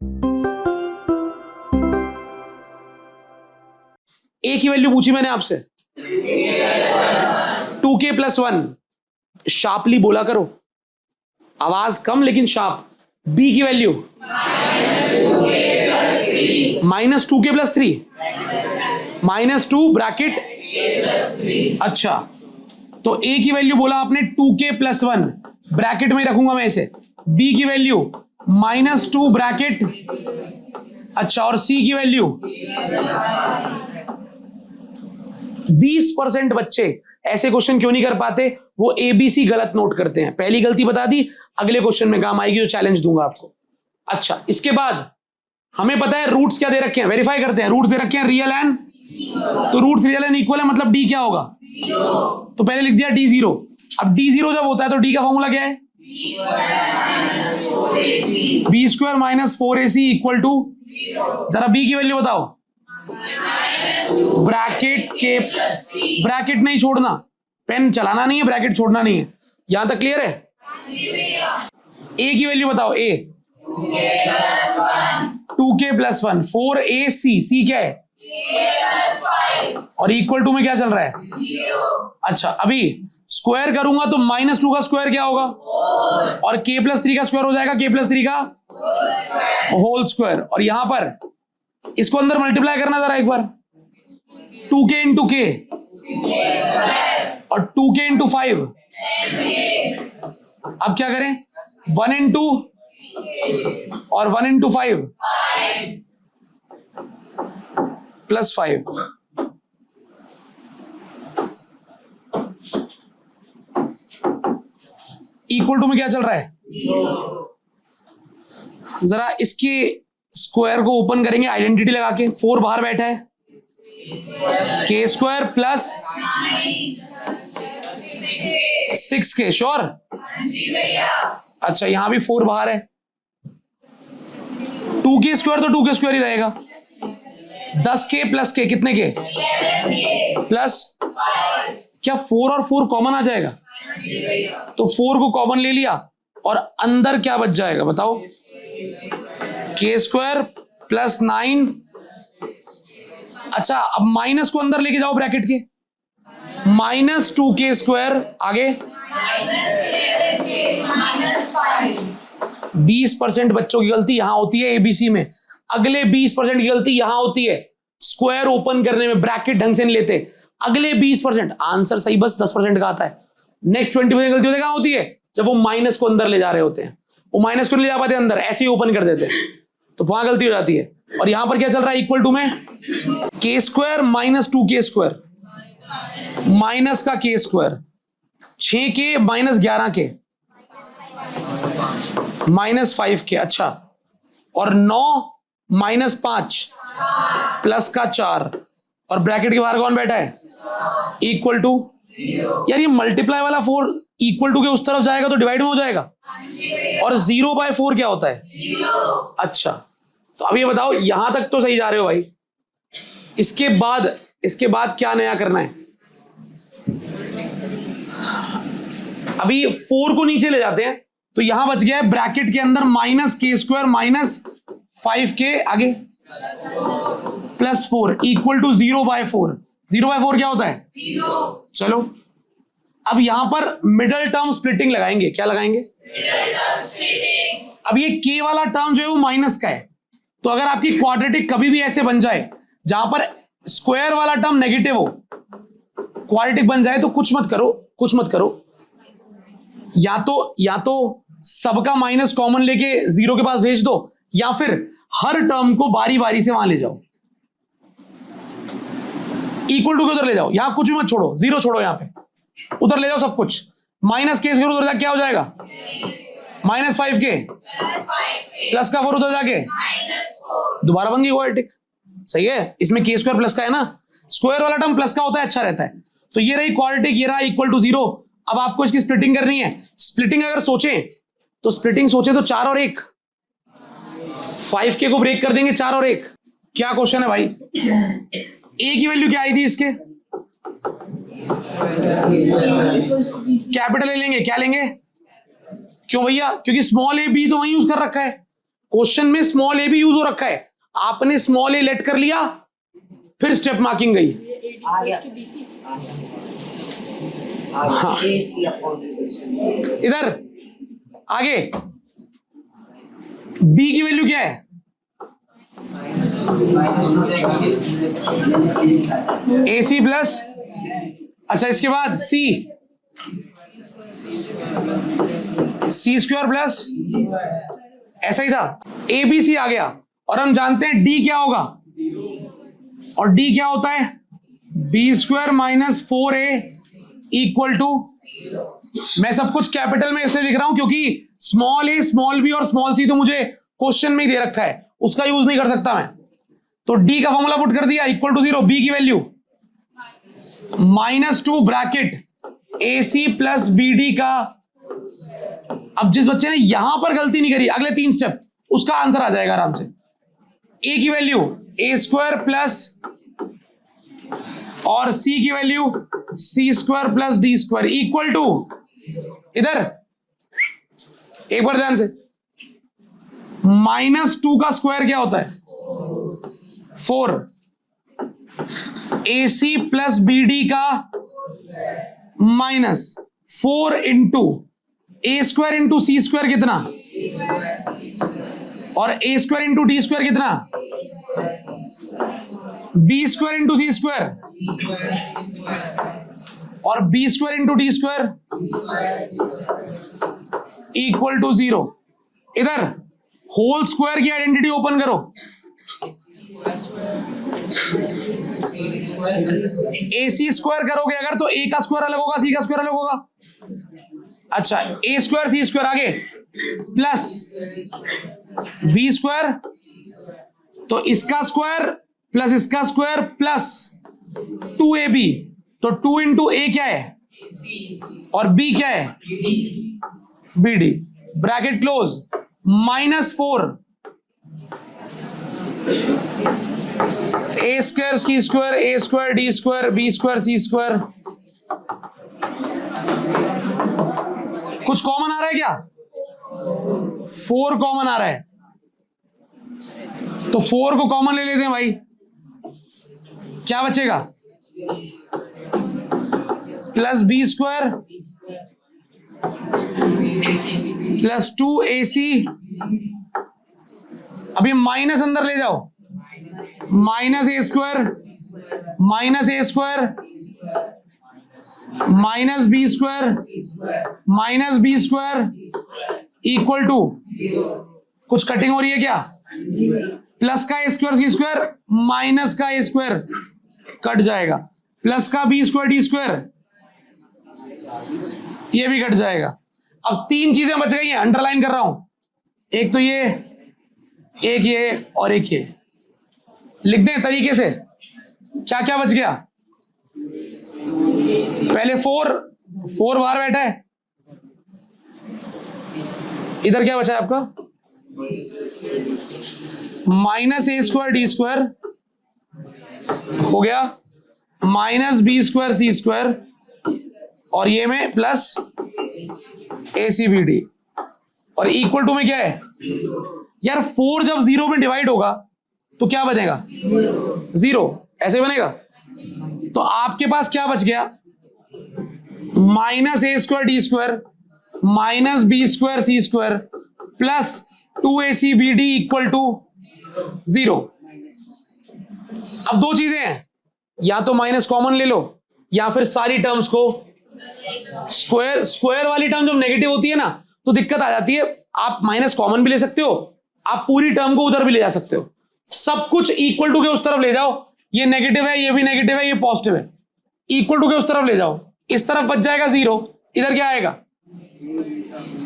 ए की वैल्यू पूछी मैंने आपसे 2k + 1। शार्पली बोला करो, आवाज कम लेकिन शार्प। बी की वैल्यू -2k + 3 -2 ब्रैकेट। अच्छा, तो ए की वैल्यू बोला आपने 2k + 1, ब्रैकेट में रखूंगा मैं इसे। बी की वैल्यू -2 ब्रैकेट। अच्छा, और सी की वैल्यू 20% बच्चे ऐसे क्वेश्चन क्यों नहीं कर पाते? वो एबीसी गलत नोट करते हैं। पहली गलती बता दी, अगले क्वेश्चन में काम आएगी, जो चैलेंज दूंगा आपको। अच्छा, इसके बाद हमें पता है रूट्स क्या दे रखे हैं, वेरीफाई करते हैं। रूट्स दे रखे हैं रियल एंड, तो रूट्स रियल एंड इक्वल है, मतलब डी क्या होगा? तो पहले लिख दिया d0। अब d0 जब होता है तो डी का फॉर्मूला क्या है? b² - 4ac = जरा बी की वैल्यू बताओ। ब्रैकेट के, ब्रैकेट नहीं छोड़ना, पेन चलाना नहीं है, ब्रैकेट छोड़ना नहीं है। यहां तक क्लियर है? ए की वैल्यू बताओ। ए 2k + 1 4ac, सी क्या है? और = में क्या चल रहा है? अच्छा, अभी स्क्वायर करूंगा तो -2 का स्क्वायर क्या होगा? और k + 3 का स्क्वायर हो जाएगा, k + 3 का होल स्क्वायर। और यहां पर इसको अंदर मल्टीप्लाई करना जरा एक बार। 2k × k और 2k × 5। अब क्या करें? 1 × 2 और 1 × 5 +5। = में क्या चल रहा है? जरा इसके स्क्वायर को ओपन करेंगे आइडेंटिटी लगा के। 4 बाहर बैठा है, k² + 6k। श्योर? अच्छा, यहां भी 4 बाहर है। 2k² तो 2k² ही रहेगा। 10k + k कितने के? प्लस क्या 4 और 4 कॉमन आ जाएगा? तो 4 को कॉमन ले लिया और अंदर क्या बच जाएगा बताओ? k² + 9। अच्छा, अब माइनस को अंदर लेके जाओ ब्रैकेट के। -2k² आगे 20% बच्चों की गलती यहां होती है एबीसी में। अगले 20% की गलती यहां होती है स्क्वायर ओपन करने में, ब्रैकेट ढंग से नहीं लेते। अगले 20%, आंसर सही बस 10% का आता है। नेक्स्ट 20% गलती होती है, कहां होती है? जब वो माइनस को अंदर ले जा रहे होते हैं। वो माइनस को नहीं ले जा पाते अंदर, ऐसे ही ओपन कर देते हैं, तो वहां गलती हो जाती है। और यहां पर क्या चल रहा है? = में k² - 2k² माइनस का k², 6k - 11k -5k। अच्छा, और 9 - 5 प्लस का 4, और ब्रैकेट के बाहर कौन बैठा है? = यार ये मल्टीप्लाई वाला 4 = के उस तरफ जाएगा तो डिवाइड में हो जाएगा। और 0/4 क्या होता है? अच्छा, तो अब ये बताओ, यहां तक तो सही जा रहे हो भाई। इसके बाद क्या नया करना है? अभी 4 को नीचे ले जाते हैं, तो यहां बच गया है ब्रैकेट के अंदर -k² - 5k आगे +4 = 0/4। 0/4 क्या होता है? 0। चलो, अब यहां पर मिडल टर्म स्प्लिटिंग लगाएंगे। क्या लगाएंगे? अब ये k वाला टर्म जो है वो माइनस का है, तो अगर आपकी क्वाड्रेटिक कभी भी ऐसे बन जाए जहां पर स्क्वायर वाला टर्म नेगेटिव हो, क्वाड्रेटिक बन जाए, तो कुछ मत करो। या तो सबका माइनस कॉमन लेके 0 के पास भेज दो, या फिर हर टर्म को बारी बारी से वहां ले जाओ। = के उधर ले जाओ, यहां कुछ भी मत छोड़ो, 0 छोड़ो, यहां पे उधर ले जाओ सब कुछ। -k² उधर जाके क्या हो जाएगा? -5k प्लस का 4 उधर जाके दोबारा बन गई क्वाड्रेटिक। सही है, इसमें k² प्लस का है ना, स्क्वायर वाला टर्म प्लस का होता है, अच्छा रहता है। तो ये रही क्वाड्रेटिक, ये रहा = 0। अब आपको इसकी स्प्लिटिंग करनी है। स्प्लिटिंग अगर सोचें तो 4 और 1, 5k को ब्रेक कर देंगे 4 और 1। क्या क्वेश्चन है भाई? ए की वैल्यू क्या आई थी इसके? कैपिटल ले लेंगे। क्या लेंगे? क्यों भैया? क्योंकि स्मॉल a b तो वहीं यूज कर रखा है। क्वेश्चन में स्मॉल ए भी यूज हो रखा है, आपने स्मॉल ए लेट कर लिया, फिर स्टेप मार्किंग गई। हाँ इधर आगे बी की वैल्यू क्या है? ए सी प्लस, अच्छा इसके बाद सी, सी स्क्वायर प्लस, ऐसा ही था। ए बी सी आ गया, और हम जानते हैं डी क्या होगा, और डी क्या होता है? B square minus 4a equal to, मैं सब कुछ कैपिटल में इसलिए लिख रहा हूं क्योंकि स्मॉल ए, स्मॉल बी और स्मॉल सी तो मुझे क्वेश्चन में ही दे रखा है, उसका यूज नहीं कर सकता मैं। तो डी का फॉर्मूला पुट कर दिया, इक्वल टू 0, बी की वैल्यू -2 ब्रैकेट ए सी प्लस बी डी का। अब जिस बच्चे ने यहां पर गलती नहीं करी, अगले 3 स्टेप उसका आंसर आ जाएगा आराम से। ए की वैल्यू ए स्क्वायर प्लस, और सी की value C square plus D square equal to, इधर एक बार ध्यान से, -2 का स्क्वायर क्या होता है? 4, A C plus B D का -4 into A square into C square कितना, और A square into D square कितना, B square into C square, और B square into D square equal to 0। इधर होल स्क्वायर की आइडेंटिटी ओपन करो, A C square करोगे अगर तो ए का स्क्वायर अलग होगा, सी का स्क्वायर अलग होगा। अच्छा ए स्क्वायर सी स्क्वायर आगे प्लस बी स्क्वायर, तो इसका स्क्वायर प्लस इसका स्क्वायर प्लस 2ab, तो 2 इंटू ए क्या है और बी क्या है, B D, bracket close, -4 A square C square, A square D square, B square C square. कुछ कॉमन आ रहा है क्या? 4 कॉमन आ रहा है, तो 4 को कॉमन ले लेते हैं भाई, क्या बचेगा? Plus B square plus 2ac, अभी माइनस अंदर ले जाओ, -a square minus B square equal to, कुछ कटिंग हो रही है क्या? प्लस का A square C square minus का ए स्क्वायर कट जाएगा, प्लस का बी स्क्वायर डी स्क्वायर ये भी कट जाएगा। अब 3 चीजें बच गई हैं, अंडरलाइन कर रहा हूं, एक तो ये, एक ये और एक ये, लिख दें तरीके से। क्या क्या बच गया? पहले 4 बाहर बैठा है, इधर क्या बचा है आपका? -a स्क्वायर डी स्क्वायर हो गया, -b स्क्वायर सी स्क्वायर, और ये में प्लस ACBD, और इक्वल टू में क्या है यार? 4 जब 0 में डिवाइड होगा तो क्या बनेगा? 0, ऐसे बनेगा। तो आपके पास क्या बच गया? -a square D square -b square C square plus 2ACBD equal to 0। अब 2 चीजें हैं, या तो माइनस कॉमन ले लो या फिर सारी टर्म्स को स्क्वायर वाली टर्म जब नेगेटिव होती है ना तो दिक्कत आ जाती है। आप माइनस कॉमन भी ले सकते हो, आप पूरी टर्म को उधर भी ले जा सकते हो, सब कुछ इक्वल टू के उस तरफ ले जाओ, ये नेगेटिव है, ये भी नेगेटिव है, ये पॉजिटिव है, इक्वल टू के उस तरफ ले जाओ, इस तरफ बच जाएगा 0, इधर क्या आएगा?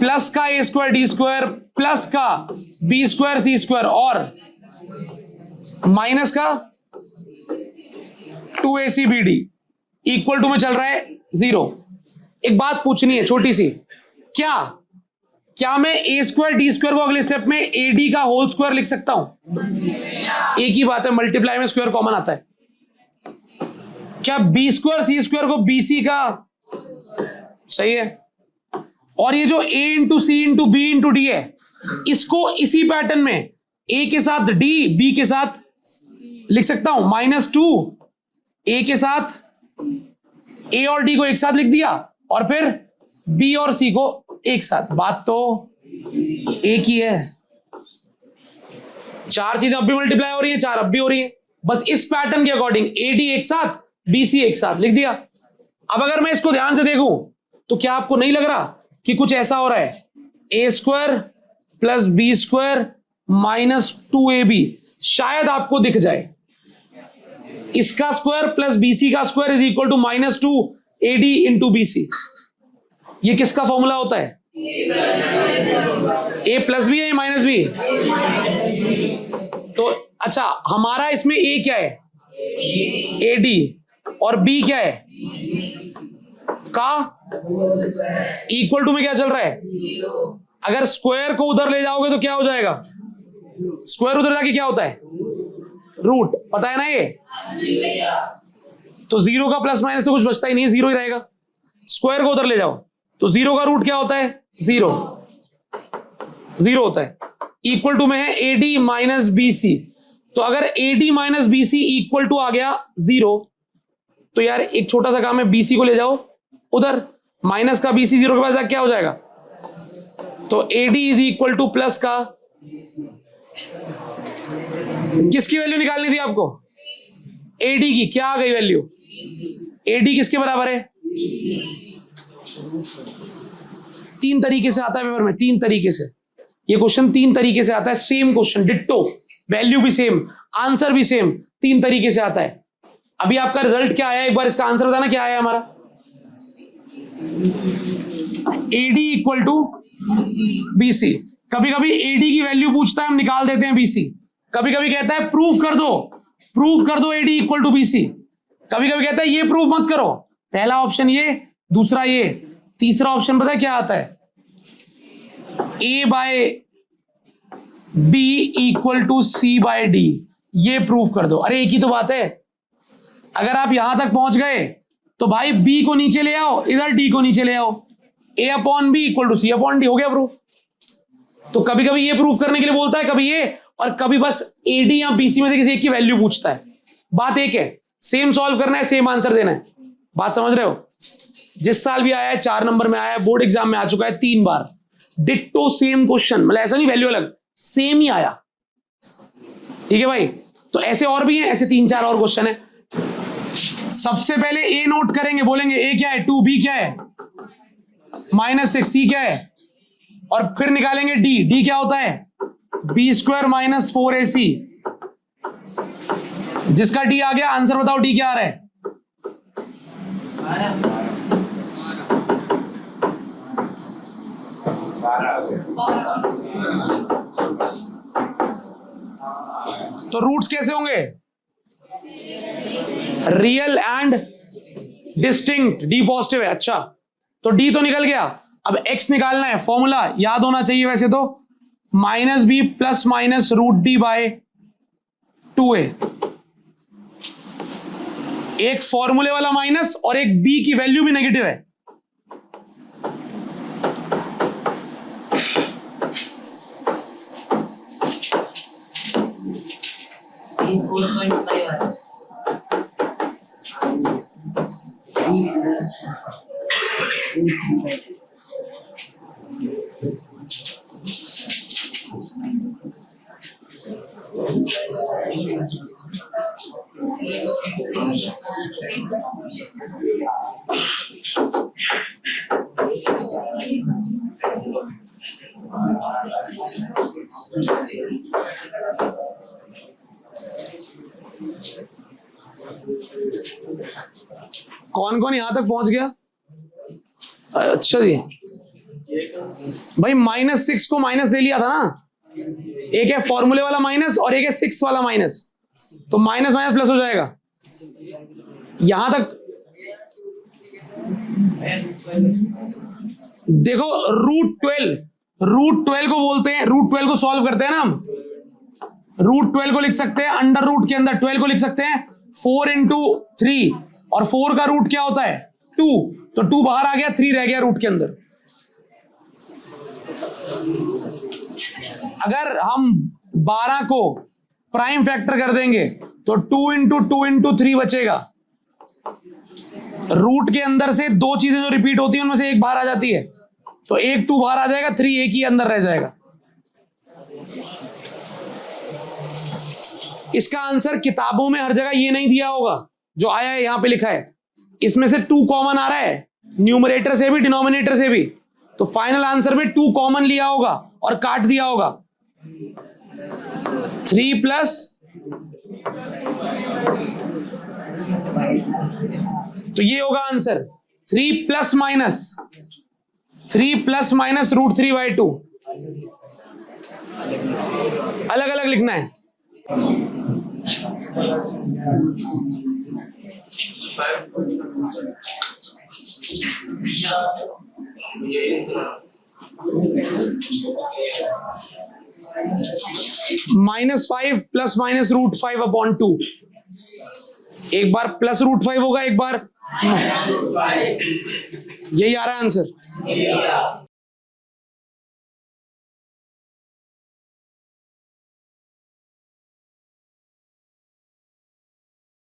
प्लस का A square D square plus का बी स्क्वायर सी स्क्वायर और माइनस का 2ACBD इक्वल टू में चल रहा है 0। एक बात पूछनी है छोटी सी, क्या मैं ए स्क्वायर डी स्क्वायर को अगले स्टेप में AD का होल स्क्वायर लिख सकता हूं? एक ही बात है, मल्टीप्लाई में स्क्वायर कॉमन आता है। क्या बी स्क्वायर सी स्क्वायर को BC का, सही है, और ये जो A into C into B into D है इसको इसी पैटर्न में ए के साथ डी, बी के साथ लिख सकता हूं -2, ए के साथ ए और डी को एक साथ लिख दिया और फिर बी और सी को एक साथ। बात तो एक ही है। चार चीजें अब भी मल्टीप्लाई हो रही है, चार अब भी हो रही है, बस इस पैटर्न के अकॉर्डिंग ए डी एक साथ, बी सी एक साथ लिख दिया। अब अगर मैं इसको ध्यान से देखूं तो क्या आपको नहीं लग रहा कि कुछ ऐसा हो रहा है, A square plus B square -2ab, शायद आपको दिख जाए इसका स्क्वायर प्लस बीसी का square is equal to -2ad into BC. ये किसका फॉर्मूला होता है? ए प्लस बी है माइनस बी? तो अच्छा, हमारा इसमें ए क्या है? एडी, और बी क्या है? का इक्वल टू में क्या चल रहा है? अगर स्क्वायर को उधर ले जाओगे तो क्या हो जाएगा? स्क्वायर उधर जाके क्या होता है? रूट, पता है ना ये? तो जीरो का प्लस माइनस तो कुछ बचता ही नहीं है, जीरो ही रहेगा। स्क्वायर को उधर ले जाओ तो जीरो का रूट क्या होता है? जीरो, जीरो होता है। इक्वल टू में है एडी माइनस बीसी, तो अगर AD minus BC equal to आ गया जीरो, तो यार एक छोटा सा काम है, बीसी को ले जाओ उधर, माइनस का बीसी जीरो के पास जाके क्या हो जाएगा? तो AD is equal to plus का, किसकी वैल्यू निकालनी थी आपको? एडी की। क्या आ गई वैल्यू? एडी किसके बराबर है? तीन तरीके से आता है पेपर में, तीन तरीके से ये क्वेश्चन, तीन तरीके से आता है, सेम क्वेश्चन डिट्टो, वैल्यू भी सेम, आंसर भी सेम, तीन तरीके से आता है। अभी आपका रिजल्ट क्या आया, एक बार इसका आंसर बताना क्या आया हमारा? AD equal to BC. कभी कभी एडी की वैल्यू पूछता है, हम निकाल देते हैं बीसी। कभी कभी कहता है प्रूफ कर दो एडी इक्वल टू बीसी। कभी कभी कहता है ये प्रूफ मत करो। पहला ऑप्शन ये, दूसरा ये, तीसरा ऑप्शन पता है क्या आता है? A by B equal to C by D, ये प्रूफ कर दो। अरे एक ही तो बात है। अगर आप यहां तक पहुंच गए तो भाई बी को नीचे ले आओ, इधर डी को नीचे ले आओ, A upon B equal to C upon D, हो गया प्रूफ। तो कभी कभी ये प्रूफ करने के लिए बोलता है, कभी ये, और कभी बस एडी या बीसी में से किसी एक की वैल्यू पूछता है। बात एक है, सेम सॉल्व करना है, सेम आंसर देना है। बात समझ रहे हो? जिस साल भी आया है, 4 नंबर में आया है, बोर्ड एग्जाम में आ चुका है 3 बार, डिट्टो सेम क्वेश्चन, मतलब ऐसा नहीं वैल्यू अलग, सेम ही आया। ठीक है भाई? तो ऐसे और भी हैं, ऐसे 3-4 और क्वेश्चन है। सबसे पहले ए नोट करेंगे, बोलेंगे ए क्या है 2, बी क्या है -6, सी क्या है, और फिर निकालेंगे डी। डी क्या होता है? B square -4ac। जिसका डी आ गया, आंसर बताओ डी क्या आ रहा है? तो रूट्स कैसे होंगे? Real and distinct. D positive है। अच्छा, तो डी तो निकल गया, अब एक्स निकालना है। फॉर्मूला याद होना चाहिए वैसे तो, -b plus minus √d by 2a। एक फॉर्मूले वाला माइनस और एक b की वैल्यू भी नेगेटिव है। कौन कौन यहां तक पहुंच गया? अच्छा जी भाई, -6 को माइनस ले लिया था ना, एक है फॉर्मूले वाला माइनस और एक है 6 वाला माइनस, तो माइनस माइनस प्लस हो जाएगा। यहां तक देखो, √12 को बोलते हैं, √12 को सॉल्व करते हैं ना हम, √12 को लिख सकते हैं अंडर रूट के अंदर, 12 को लिख सकते हैं 4 × 3, और 4 का रूट क्या होता है? 2, तो 2 बाहर आ गया, 3 रह गया रूट के अंदर। अगर हम 12 को प्राइम फैक्टर कर देंगे तो 2 × 3 बचेगा। रूट के अंदर से दो चीजें जो रिपीट होती हैं उनमें से एक बाहर आ जाती है, तो एक 2 बाहर आ जाएगा, 3 एक ही अंदर रह जाएगा। इसका आंसर किताबों में हर जगह ये नहीं दिया होगा जो आया है, यहां पे लिखा है। इसमें से 2 कॉमन आ रहा है, न्यूमरेटर से भी डिनोमिनेटर से भी, तो फाइनल आंसर में 2 कॉमन लिया होगा और काट दिया होगा। 3 प्लस, तो ये होगा आंसर 3 प्लस माइनस √3/2। अलग अलग लिखना है। -5 प्लस माइनस √5/2। एक बार प्लस √5 होगा, एक बार यही आ रहा है आंसर।